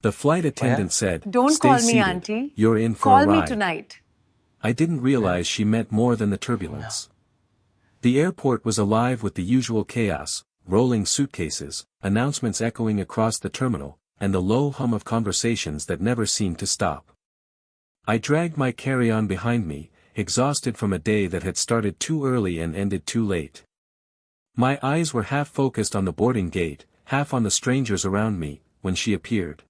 The flight Well, attendant said, Don't "Stay call me seated. Aunty. You're in for a Call me ride." tonight. I didn't realize she meant more than the turbulence. The airport was alive with the usual chaos, rolling suitcases, announcements echoing across the terminal, and the low hum of conversations that never seemed to stop. I dragged my carry-on behind me, exhausted from a day that had started too early and ended too late. My eyes were half focused on the boarding gate, half on the strangers around me, when she appeared.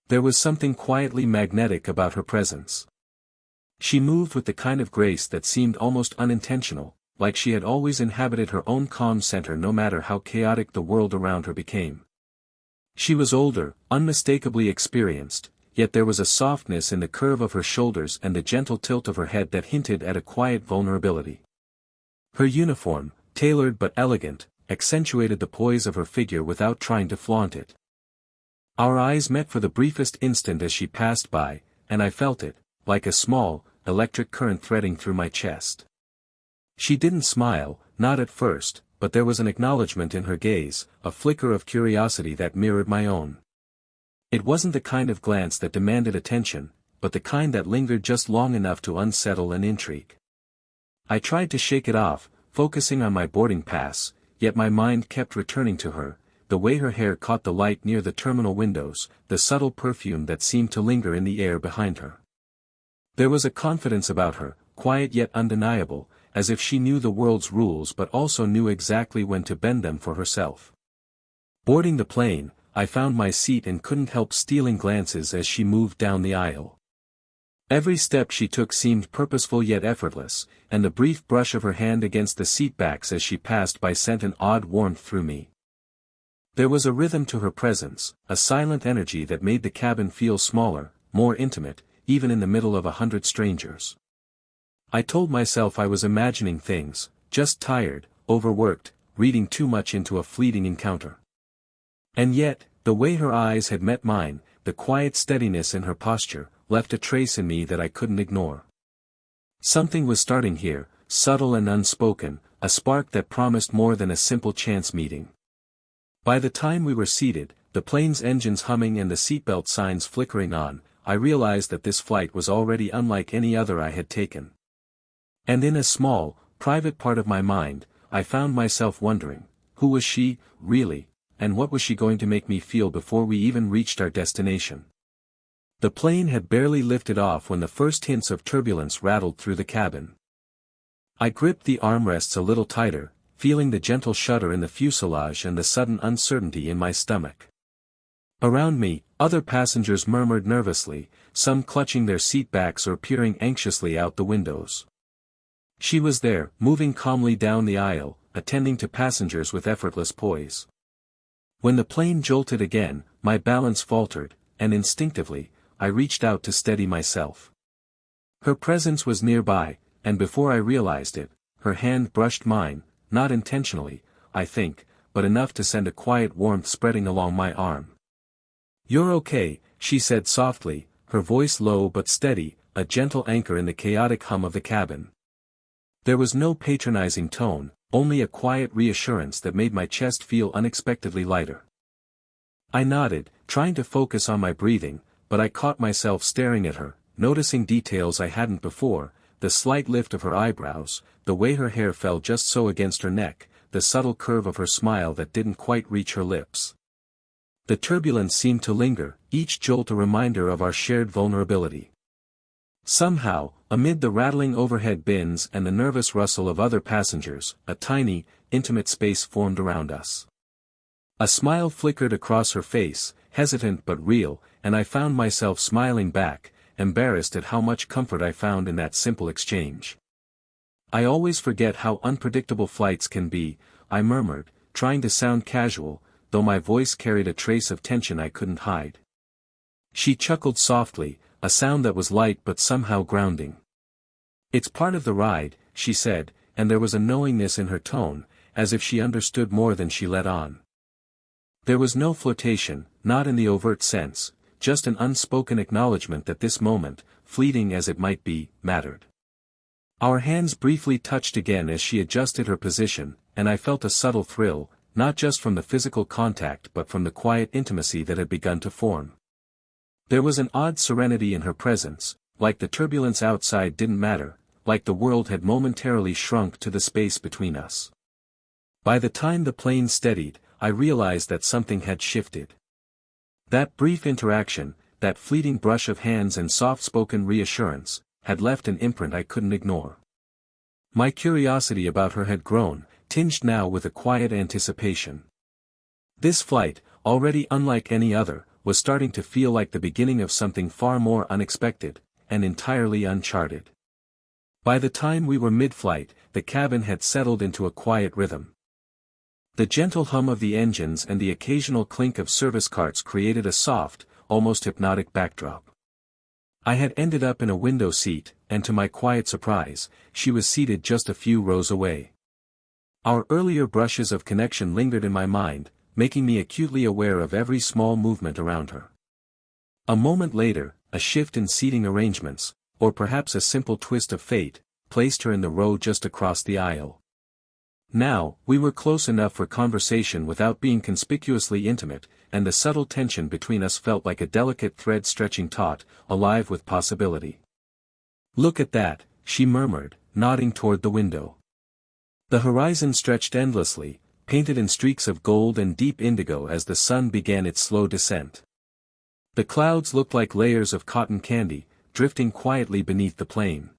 There was something quietly magnetic about her presence. She moved with the kind of grace that seemed almost unintentional, like she had always inhabited her own calm center no matter how chaotic the world around her became. She was older, unmistakably experienced, yet there was a softness in the curve of her shoulders and the gentle tilt of her head that hinted at a quiet vulnerability. Her uniform, tailored but elegant, accentuated the poise of her figure without trying to flaunt it. Our eyes met for the briefest instant as she passed by, and I felt it, like a small, electric current threading through my chest. She didn't smile, not at first, but there was an acknowledgement in her gaze, a flicker of curiosity that mirrored my own. It wasn't the kind of glance that demanded attention, but the kind that lingered just long enough to unsettle and intrigue. I tried to shake it off, focusing on my boarding pass, yet my mind kept returning to her, the way her hair caught the light near the terminal windows, the subtle perfume that seemed to linger in the air behind her. There was a confidence about her, quiet yet undeniable, as if she knew the world's rules but also knew exactly when to bend them for herself. Boarding the plane, I found my seat and couldn't help stealing glances as she moved down the aisle. Every step she took seemed purposeful yet effortless, and the brief brush of her hand against the seat backs as she passed by sent an odd warmth through me. There was a rhythm to her presence, a silent energy that made the cabin feel smaller, more intimate, even in the middle of 100 strangers. I told myself I was imagining things, just tired, overworked, reading too much into a fleeting encounter. And yet, the way her eyes had met mine, the quiet steadiness in her posture, left a trace in me that I couldn't ignore. Something was starting here, subtle and unspoken, a spark that promised more than a simple chance meeting. By the time we were seated, the plane's engines humming and the seatbelt signs flickering on, I realized that this flight was already unlike any other I had taken. And in a small, private part of my mind, I found myself wondering, who was she, really, and what was she going to make me feel before we even reached our destination? The plane had barely lifted off when the first hints of turbulence rattled through the cabin. I gripped the armrests a little tighter, feeling the gentle shudder in the fuselage and the sudden uncertainty in my stomach. Around me, other passengers murmured nervously, some clutching their seat backs or peering anxiously out the windows. She was there, moving calmly down the aisle, attending to passengers with effortless poise. When the plane jolted again, my balance faltered, and instinctively, I reached out to steady myself. Her presence was nearby, and before I realized it, her hand brushed mine, not intentionally, I think, but enough to send a quiet warmth spreading along my arm. "You're okay," she said softly, her voice low but steady, a gentle anchor in the chaotic hum of the cabin. There was no patronizing tone, only a quiet reassurance that made my chest feel unexpectedly lighter. I nodded, trying to focus on my breathing, but I caught myself staring at her, noticing details I hadn't before, the slight lift of her eyebrows, the way her hair fell just so against her neck, the subtle curve of her smile that didn't quite reach her lips. The turbulence seemed to linger, each jolt a reminder of our shared vulnerability. Somehow, amid the rattling overhead bins and the nervous rustle of other passengers, a tiny, intimate space formed around us. A smile flickered across her face, hesitant but real, and I found myself smiling back, embarrassed at how much comfort I found in that simple exchange. "I always forget how unpredictable flights can be," I murmured, trying to sound casual, though my voice carried a trace of tension I couldn't hide. She chuckled softly, a sound that was light but somehow grounding. "It's part of the ride," she said, and there was a knowingness in her tone, as if she understood more than she let on. There was no flirtation, not in the overt sense, just an unspoken acknowledgement that this moment, fleeting as it might be, mattered. Our hands briefly touched again as she adjusted her position, and I felt a subtle thrill, not just from the physical contact but from the quiet intimacy that had begun to form. There was an odd serenity in her presence, like the turbulence outside didn't matter, like the world had momentarily shrunk to the space between us. By the time the plane steadied, I realized that something had shifted. That brief interaction, that fleeting brush of hands and soft-spoken reassurance, had left an imprint I couldn't ignore. My curiosity about her had grown, tinged now with a quiet anticipation. This flight, already unlike any other, was starting to feel like the beginning of something far more unexpected, and entirely uncharted. By the time we were mid-flight, the cabin had settled into a quiet rhythm. The gentle hum of the engines and the occasional clink of service carts created a soft, almost hypnotic backdrop. I had ended up in a window seat, and to my quiet surprise, she was seated just a few rows away. Our earlier brushes of connection lingered in my mind, making me acutely aware of every small movement around her. A moment later, a shift in seating arrangements, or perhaps a simple twist of fate, placed her in the row just across the aisle. Now, we were close enough for conversation without being conspicuously intimate, and the subtle tension between us felt like a delicate thread stretching taut, alive with possibility. "Look at that," she murmured, nodding toward the window. The horizon stretched endlessly, painted in streaks of gold and deep indigo as the sun began its slow descent. The clouds looked like layers of cotton candy, drifting quietly beneath the plane.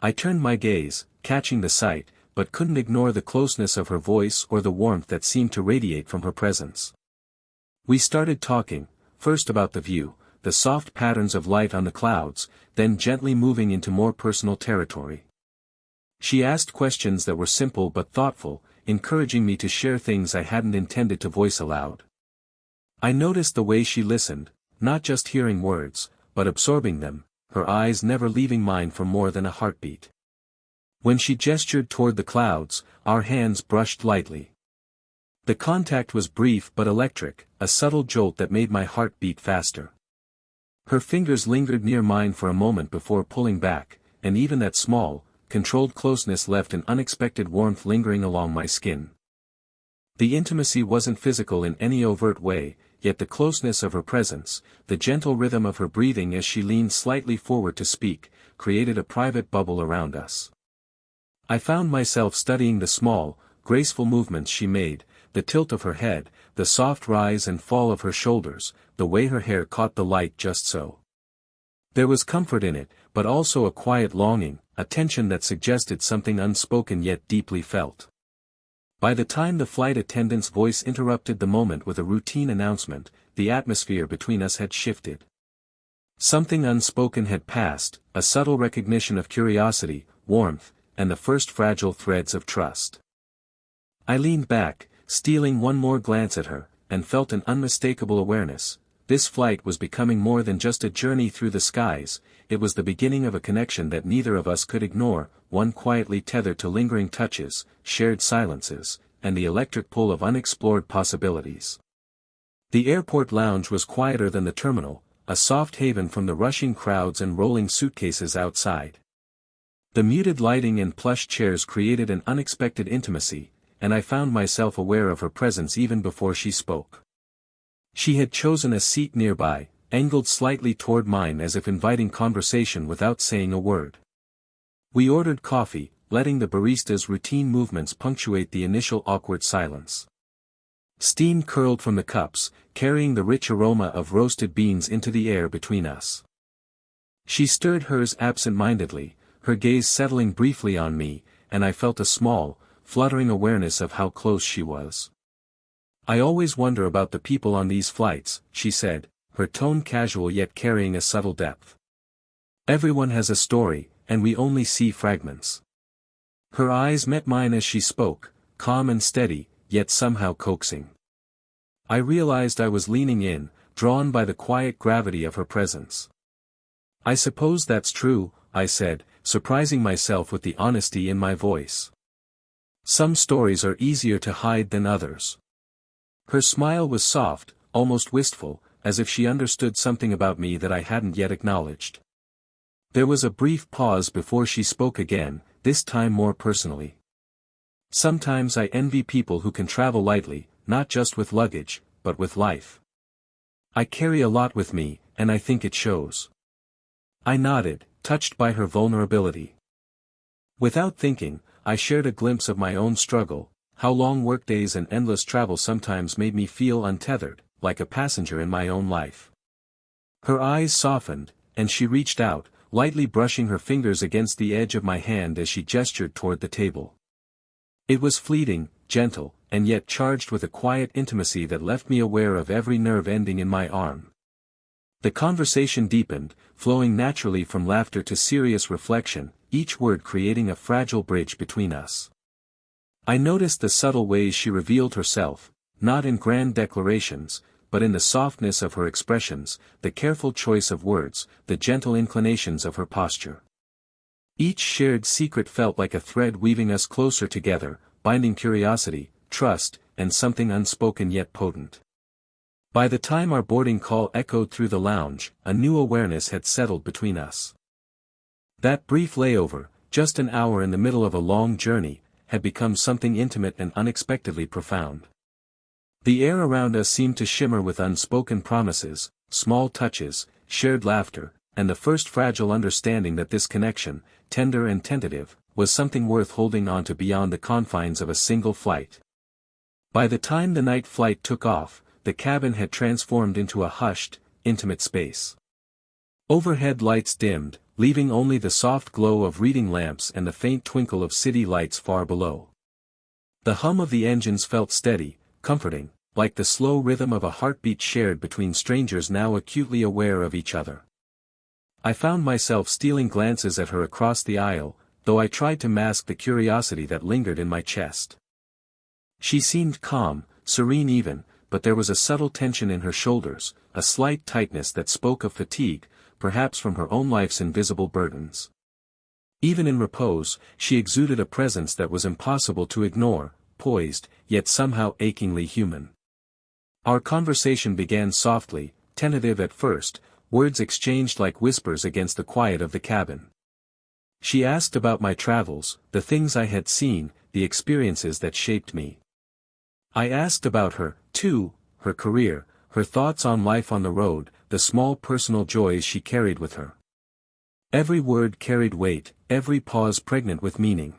I turned my gaze, catching the sight, but couldn't ignore the closeness of her voice or the warmth that seemed to radiate from her presence. We started talking, first about the view, the soft patterns of light on the clouds, then gently moving into more personal territory. She asked questions that were simple but thoughtful, encouraging me to share things I hadn't intended to voice aloud. I noticed the way she listened, not just hearing words, but absorbing them, her eyes never leaving mine for more than a heartbeat. When she gestured toward the clouds, our hands brushed lightly. The contact was brief but electric, a subtle jolt that made my heart beat faster. Her fingers lingered near mine for a moment before pulling back, and even that small, controlled closeness left an unexpected warmth lingering along my skin. The intimacy wasn't physical in any overt way, yet the closeness of her presence, the gentle rhythm of her breathing as she leaned slightly forward to speak, created a private bubble around us. I found myself studying the small, graceful movements she made, the tilt of her head, the soft rise and fall of her shoulders, the way her hair caught the light just so. There was comfort in it, but also a quiet longing, a tension that suggested something unspoken yet deeply felt. By the time the flight attendant's voice interrupted the moment with a routine announcement, the atmosphere between us had shifted. Something unspoken had passed, a subtle recognition of curiosity, warmth, and the first fragile threads of trust. I leaned back, stealing one more glance at her, and felt an unmistakable awareness. This flight was becoming more than just a journey through the skies, it was the beginning of a connection that neither of us could ignore, one quietly tethered to lingering touches, shared silences, and the electric pull of unexplored possibilities. The airport lounge was quieter than the terminal, a soft haven from the rushing crowds and rolling suitcases outside. The muted lighting and plush chairs created an unexpected intimacy, and I found myself aware of her presence even before she spoke. She had chosen a seat nearby, angled slightly toward mine as if inviting conversation without saying a word. We ordered coffee, letting the barista's routine movements punctuate the initial awkward silence. Steam curled from the cups, carrying the rich aroma of roasted beans into the air between us. She stirred hers absent-mindedly, her gaze settling briefly on me, and I felt a small, fluttering awareness of how close she was. "I always wonder about the people on these flights," she said, her tone casual yet carrying a subtle depth. "Everyone has a story, and we only see fragments." Her eyes met mine as she spoke, calm and steady, yet somehow coaxing. I realized I was leaning in, drawn by the quiet gravity of her presence. "I suppose that's true," I said, surprising myself with the honesty in my voice. "Some stories are easier to hide than others." Her smile was soft, almost wistful, as if she understood something about me that I hadn't yet acknowledged. There was a brief pause before she spoke again, this time more personally. "Sometimes I envy people who can travel lightly, not just with luggage, but with life. I carry a lot with me, and I think it shows." I nodded, touched by her vulnerability. Without thinking, I shared a glimpse of my own struggle, how long workdays and endless travel sometimes made me feel untethered, like a passenger in my own life. Her eyes softened, and she reached out, lightly brushing her fingers against the edge of my hand as she gestured toward the table. It was fleeting, gentle, and yet charged with a quiet intimacy that left me aware of every nerve ending in my arm. The conversation deepened, flowing naturally from laughter to serious reflection, each word creating a fragile bridge between us. I noticed the subtle ways she revealed herself, not in grand declarations, but in the softness of her expressions, the careful choice of words, the gentle inclinations of her posture. Each shared secret felt like a thread weaving us closer together, binding curiosity, trust, and something unspoken yet potent. By the time our boarding call echoed through the lounge, a new awareness had settled between us. That brief layover, just an hour in the middle of a long journey, had become something intimate and unexpectedly profound. The air around us seemed to shimmer with unspoken promises, small touches, shared laughter, and the first fragile understanding that this connection, tender and tentative, was something worth holding on to beyond the confines of a single flight. By the time the night flight took off, the cabin had transformed into a hushed, intimate space. Overhead lights dimmed, leaving only the soft glow of reading lamps and the faint twinkle of city lights far below. The hum of the engines felt steady, comforting, like the slow rhythm of a heartbeat shared between strangers now acutely aware of each other. I found myself stealing glances at her across the aisle, though I tried to mask the curiosity that lingered in my chest. She seemed calm, serene even, but there was a subtle tension in her shoulders, a slight tightness that spoke of fatigue, perhaps from her own life's invisible burdens. Even in repose, she exuded a presence that was impossible to ignore, poised, yet somehow achingly human. Our conversation began softly, tentative at first, words exchanged like whispers against the quiet of the cabin. She asked about my travels, the things I had seen, the experiences that shaped me. I asked about her, too, her career, her thoughts on life on the road, the small personal joys she carried with her. Every word carried weight, every pause pregnant with meaning.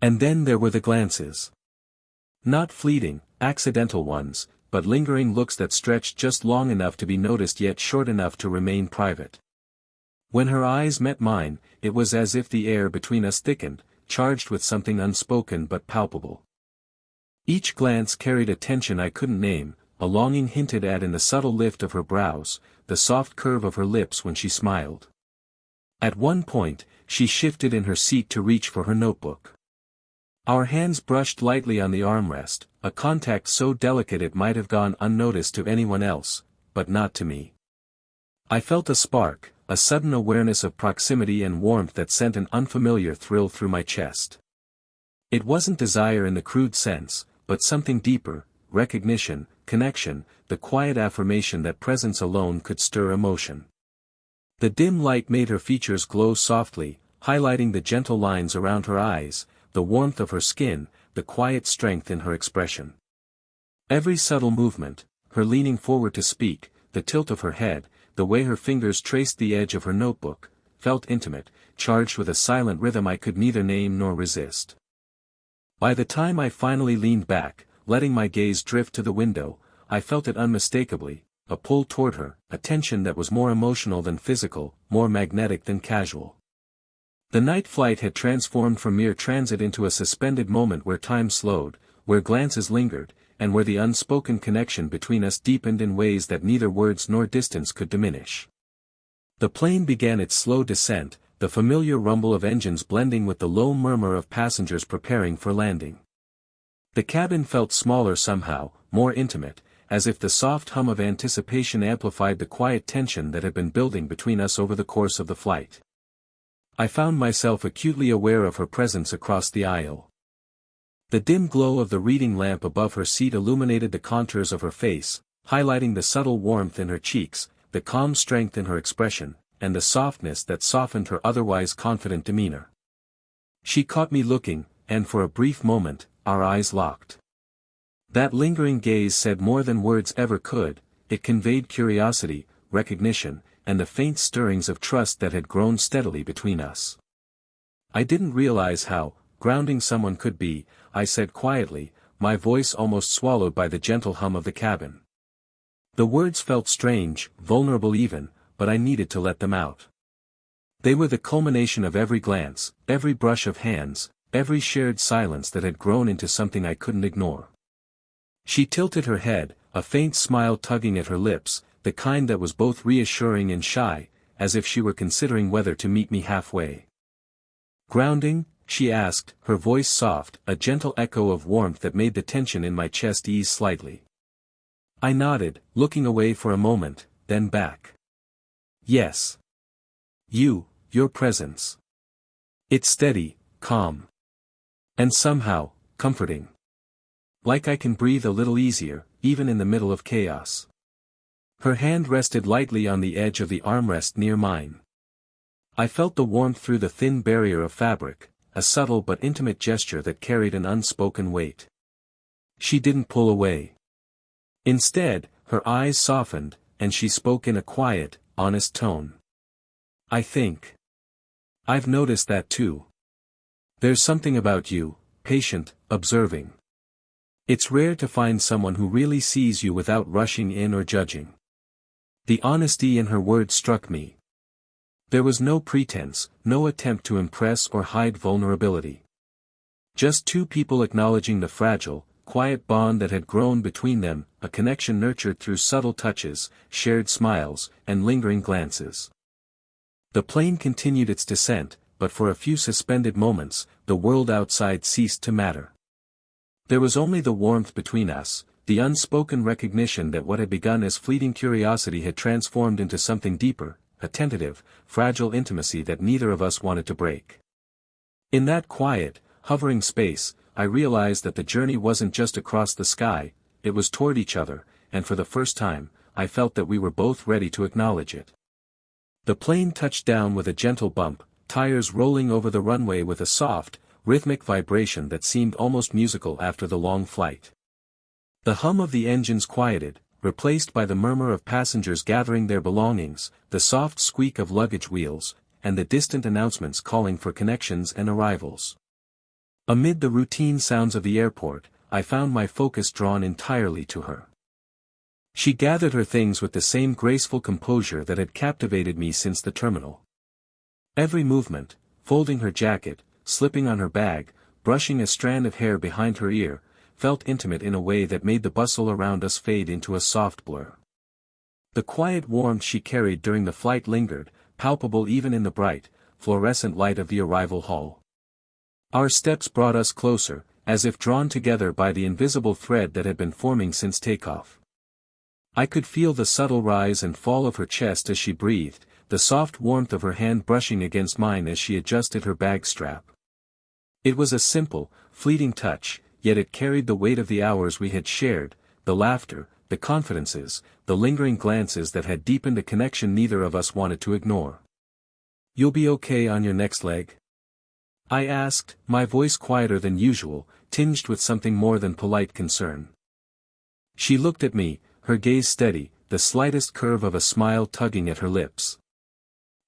And then there were the glances. Not fleeting, accidental ones, but lingering looks that stretched just long enough to be noticed yet short enough to remain private. When her eyes met mine, it was as if the air between us thickened, charged with something unspoken but palpable. Each glance carried a tension I couldn't name, a longing hinted at in the subtle lift of her brows, the soft curve of her lips when she smiled. At one point, she shifted in her seat to reach for her notebook. Our hands brushed lightly on the armrest, a contact so delicate it might have gone unnoticed to anyone else, but not to me. I felt a spark, a sudden awareness of proximity and warmth that sent an unfamiliar thrill through my chest. It wasn't desire in the crude sense, but something deeper, recognition, connection, the quiet affirmation that presence alone could stir emotion. The dim light made her features glow softly, highlighting the gentle lines around her eyes, the warmth of her skin, the quiet strength in her expression. Every subtle movement, her leaning forward to speak, the tilt of her head, the way her fingers traced the edge of her notebook, felt intimate, charged with a silent rhythm I could neither name nor resist. By the time I finally leaned back, letting my gaze drift to the window, I felt it unmistakably, a pull toward her, a tension that was more emotional than physical, more magnetic than casual. The night flight had transformed from mere transit into a suspended moment where time slowed, where glances lingered, and where the unspoken connection between us deepened in ways that neither words nor distance could diminish. The plane began its slow descent, the familiar rumble of engines blending with the low murmur of passengers preparing for landing. The cabin felt smaller somehow, more intimate, as if the soft hum of anticipation amplified the quiet tension that had been building between us over the course of the flight. I found myself acutely aware of her presence across the aisle. The dim glow of the reading lamp above her seat illuminated the contours of her face, highlighting the subtle warmth in her cheeks, the calm strength in her expression, and the softness that softened her otherwise confident demeanor. She caught me looking, and for a brief moment, our eyes locked. That lingering gaze said more than words ever could, it conveyed curiosity, recognition, and the faint stirrings of trust that had grown steadily between us. I didn't realize how grounding someone could be, I said quietly, my voice almost swallowed by the gentle hum of the cabin. The words felt strange, vulnerable even, but I needed to let them out. They were the culmination of every glance, every brush of hands, every shared silence that had grown into something I couldn't ignore. She tilted her head, a faint smile tugging at her lips, the kind that was both reassuring and shy, as if she were considering whether to meet me halfway. "Grounding?" she asked, her voice soft, a gentle echo of warmth that made the tension in my chest ease slightly. I nodded, looking away for a moment, then back. "Yes. Your presence. It's steady, calm. And somehow, comforting. Like I can breathe a little easier, even in the middle of chaos." Her hand rested lightly on the edge of the armrest near mine. I felt the warmth through the thin barrier of fabric, a subtle but intimate gesture that carried an unspoken weight. She didn't pull away. Instead, her eyes softened, and she spoke in a quiet, honest tone. I've noticed that too. There's something about you, patient, observing. It's rare to find someone who really sees you without rushing in or judging." The honesty in her words struck me. There was no pretense, no attempt to impress or hide vulnerability. Just two people acknowledging the fragile, quiet bond that had grown between them, a connection nurtured through subtle touches, shared smiles, and lingering glances. The plane continued its descent, but for a few suspended moments, the world outside ceased to matter. There was only the warmth between us, the unspoken recognition that what had begun as fleeting curiosity had transformed into something deeper, a tentative, fragile intimacy that neither of us wanted to break. In that quiet, hovering space, I realized that the journey wasn't just across the sky, it was toward each other, and for the first time, I felt that we were both ready to acknowledge it. The plane touched down with a gentle bump, tires rolling over the runway with a soft, rhythmic vibration that seemed almost musical after the long flight. The hum of the engines quieted, replaced by the murmur of passengers gathering their belongings, the soft squeak of luggage wheels, and the distant announcements calling for connections and arrivals. Amid the routine sounds of the airport, I found my focus drawn entirely to her. She gathered her things with the same graceful composure that had captivated me since the terminal. Every movement, folding her jacket, slipping on her bag, brushing a strand of hair behind her ear, felt intimate in a way that made the bustle around us fade into a soft blur. The quiet warmth she carried during the flight lingered, palpable even in the bright, fluorescent light of the arrival hall. Our steps brought us closer, as if drawn together by the invisible thread that had been forming since takeoff. I could feel the subtle rise and fall of her chest as she breathed, the soft warmth of her hand brushing against mine as she adjusted her bag strap. It was a simple, fleeting touch, yet it carried the weight of the hours we had shared, the laughter, the confidences, the lingering glances that had deepened a connection neither of us wanted to ignore. "You'll be okay on your next leg?" I asked, my voice quieter than usual, tinged with something more than polite concern. She looked at me, her gaze steady, the slightest curve of a smile tugging at her lips.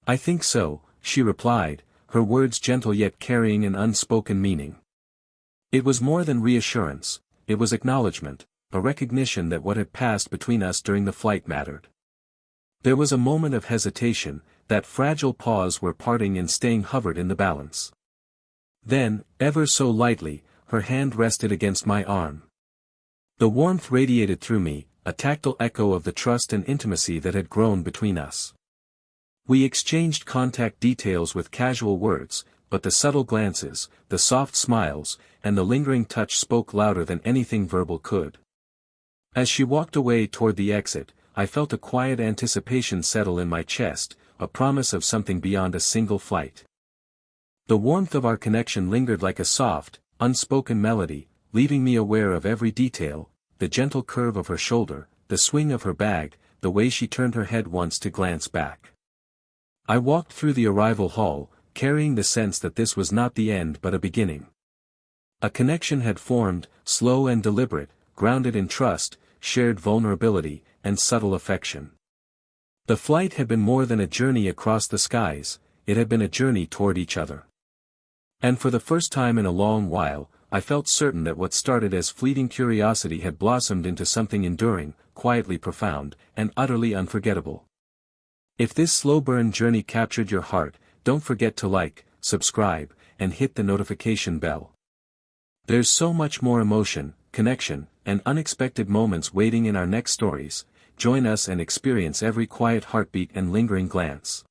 "I think so," she replied, her words gentle yet carrying an unspoken meaning. It was more than reassurance, it was acknowledgement, a recognition that what had passed between us during the flight mattered. There was a moment of hesitation, that fragile pause where parting and staying hovered in the balance. Then, ever so lightly, her hand rested against my arm. The warmth radiated through me, a tactile echo of the trust and intimacy that had grown between us. We exchanged contact details with casual words, but the subtle glances, the soft smiles, and the lingering touch spoke louder than anything verbal could. As she walked away toward the exit, I felt a quiet anticipation settle in my chest, a promise of something beyond a single flight. The warmth of our connection lingered like a soft, unspoken melody, leaving me aware of every detail, the gentle curve of her shoulder, the swing of her bag, the way she turned her head once to glance back. I walked through the arrival hall, carrying the sense that this was not the end but a beginning. A connection had formed, slow and deliberate, grounded in trust, shared vulnerability, and subtle affection. The flight had been more than a journey across the skies, it had been a journey toward each other. And for the first time in a long while, I felt certain that what started as fleeting curiosity had blossomed into something enduring, quietly profound, and utterly unforgettable. If this slow-burn journey captured your heart, don't forget to like, subscribe, and hit the notification bell. There's so much more emotion, connection, and unexpected moments waiting in our next stories. Join us and experience every quiet heartbeat and lingering glance.